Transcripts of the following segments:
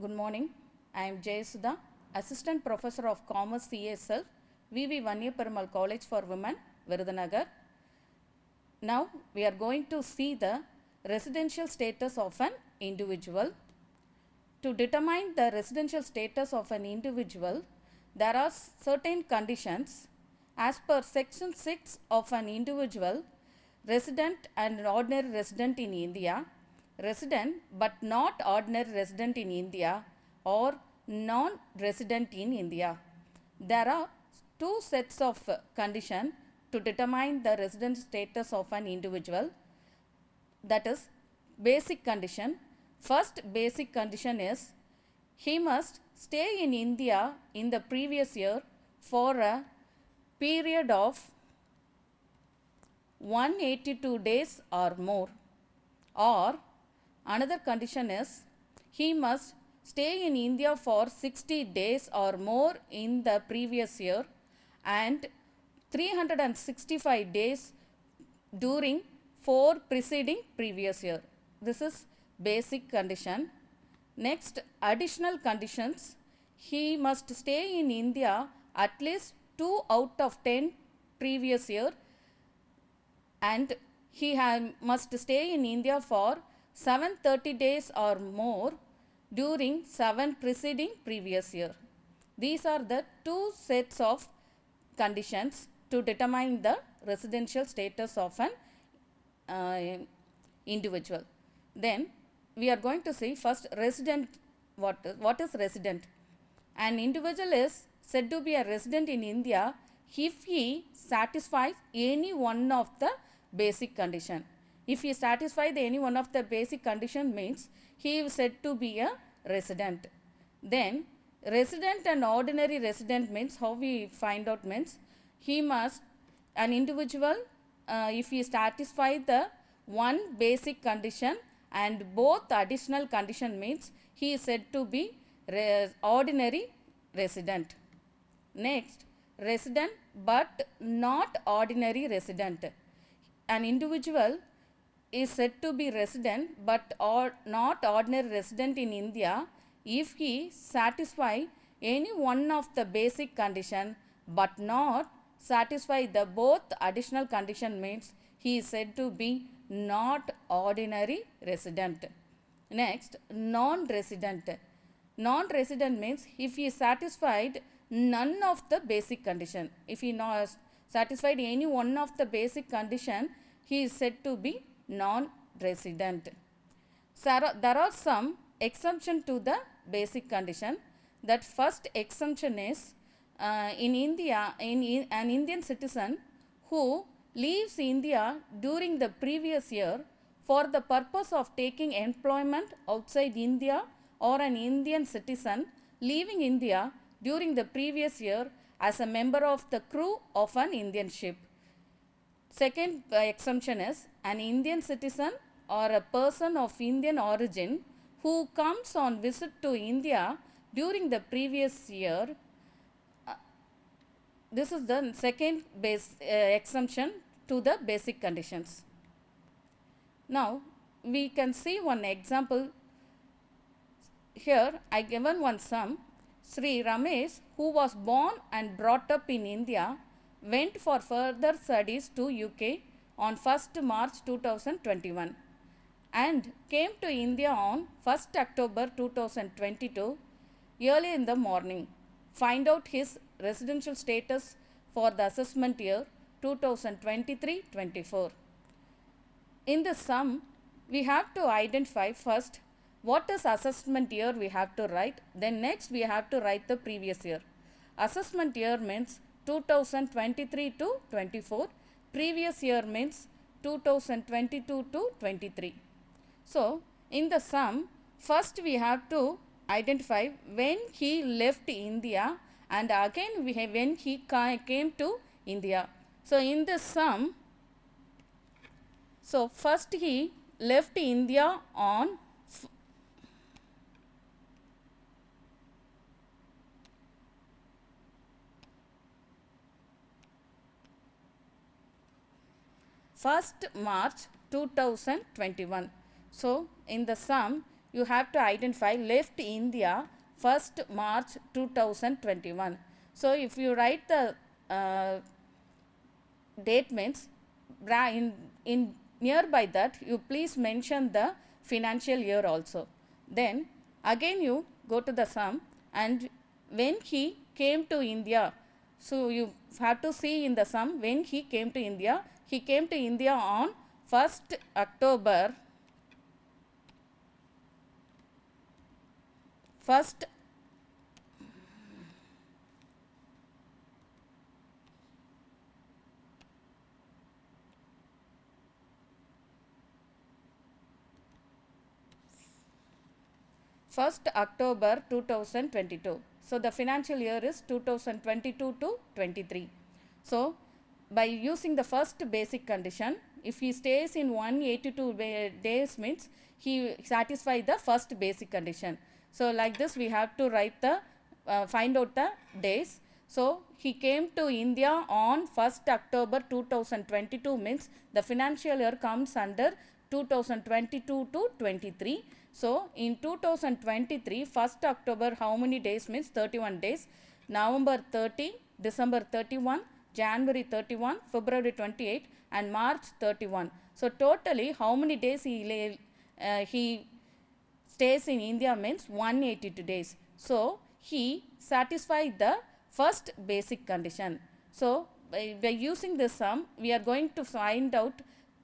Good morning. I am Sudha, Assistant Professor of Commerce CSL, VV Vanya Perumal College for Women, Virudhunagar. Now we are going to see the residential status of an individual. To determine the residential status of an individual, there are certain conditions. As per section 6 of an individual, resident and ordinary resident in India, resident but not ordinary resident in India, or non-resident in India. There are two sets of conditions to determine the resident status of an individual. That is basic condition. First basic condition is he must stay in India in the previous year for a period of 182 days or more. Or another condition is he must stay in India for 60 days or more in the previous year and 365 days during 4 preceding previous year. This is basic condition. Next, additional conditions. He must stay in India at least 2 out of 10 previous year and he must stay in India for 730 days or more during 7 preceding previous year. These are the two sets of conditions to determine the residential status of an individual. Then we are going to see first resident. What is resident? An individual is said to be a resident in India if he satisfies any one of the basic condition. If he satisfies any one of the basic condition means he is said to be a resident. Then resident and ordinary resident means how we find out means he must an individual if he satisfies the one basic condition and both additional condition means he is said to be ordinary resident. Next, resident but not ordinary resident. An individual is said to be resident but not ordinary resident in India if he satisfy any one of the basic condition but not satisfy the both additional condition means he is said to be not ordinary resident. Next, non-resident. Non-resident means if he satisfied none of the basic condition. If he not satisfied any one of the basic condition, he is said to be non-resident. So there are some exemption to the basic condition. That first exemption is in India, an Indian citizen who leaves India during the previous year for the purpose of taking employment outside India, or an Indian citizen leaving India during the previous year as a member of the crew of an Indian ship. Second exemption is an Indian citizen or a person of Indian origin who comes on visit to India during the previous year. This is the second exemption to the basic conditions. Now we can see one example. Here I given one sum. Sri Ramesh, who was born and brought up in India, went for further studies to UK on 1st March 2021 and came to India on 1st October 2022 early in the morning. Find out his residential status for the assessment year 2023-24. In the sum, we have to identify first what is assessment year we have to write. Then next we have to write the previous year. Assessment year means 2023 to 24. Previous year means 2022 to 23. So in the sum, first we have to identify when he left India and again when he came to India. So in the sum, so first he left India on March 2021. So in the sum you have to identify left India 1st March 2021. So if you write the date means in nearby that you please mention the financial year also. Then again you go to the sum, and when he came to India, so you have to see in the sum when he came to India. He came to India on 1st October 1st October 2022. So the financial year is 2022 to 23. So by using the first basic condition, if he stays in 182 days means he satisfy the first basic condition. So like this we have to write the find out the days. So he came to India on 1st October 2022 means the financial year comes under 2022 to 23. So in 2023 1st October how many days means 31 days, November 30, December 31, January 31, February 28 and March 31. So totally how many days he stays in India means 182 days. So he satisfied the first basic condition. So by using this sum we are going to find out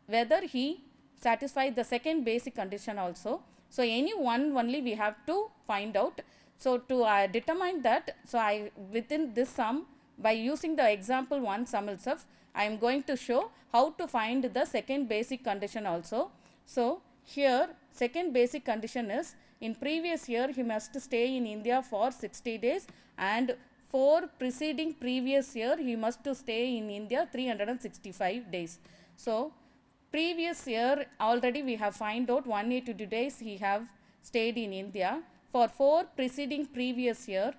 whether he satisfied the second basic condition also. So any one only we have to find out. So to determine that, so within this sum, by using the example 1 sum itself, I am going to show how to find the second basic condition also. So here second basic condition is, in previous year he must stay in India for 60 days and for preceding previous year he must to stay in India 365 days. So previous year already we have find out 182 days he have stayed in India. For 4 preceding previous year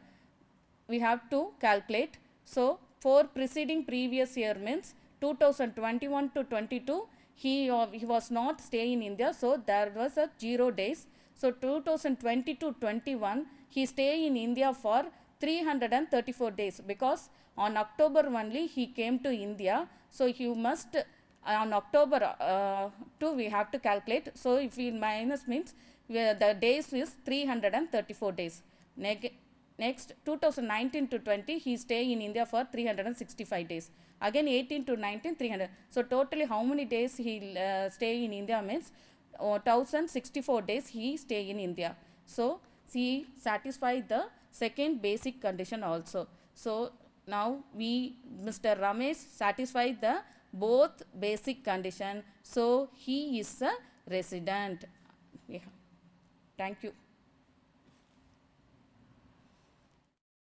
we have to calculate. So for preceding previous year means 2021 to 22 he was not staying in India, so there was a 0 days. So 2020 to 21 he stay in India for 334 days, because on October only he came to India. So you must on October 2 we have to calculate. So if we minus means the days is 334 days. Next 2019 to 20 he stay in India for 365 days. Again 18 to 19 300. So totally how many days he stay in India means 1064 days he stay in India. So he satisfied the second basic condition also. So now Mr. Ramesh satisfied the both basic condition, so he is a resident. Yeah. Thank you.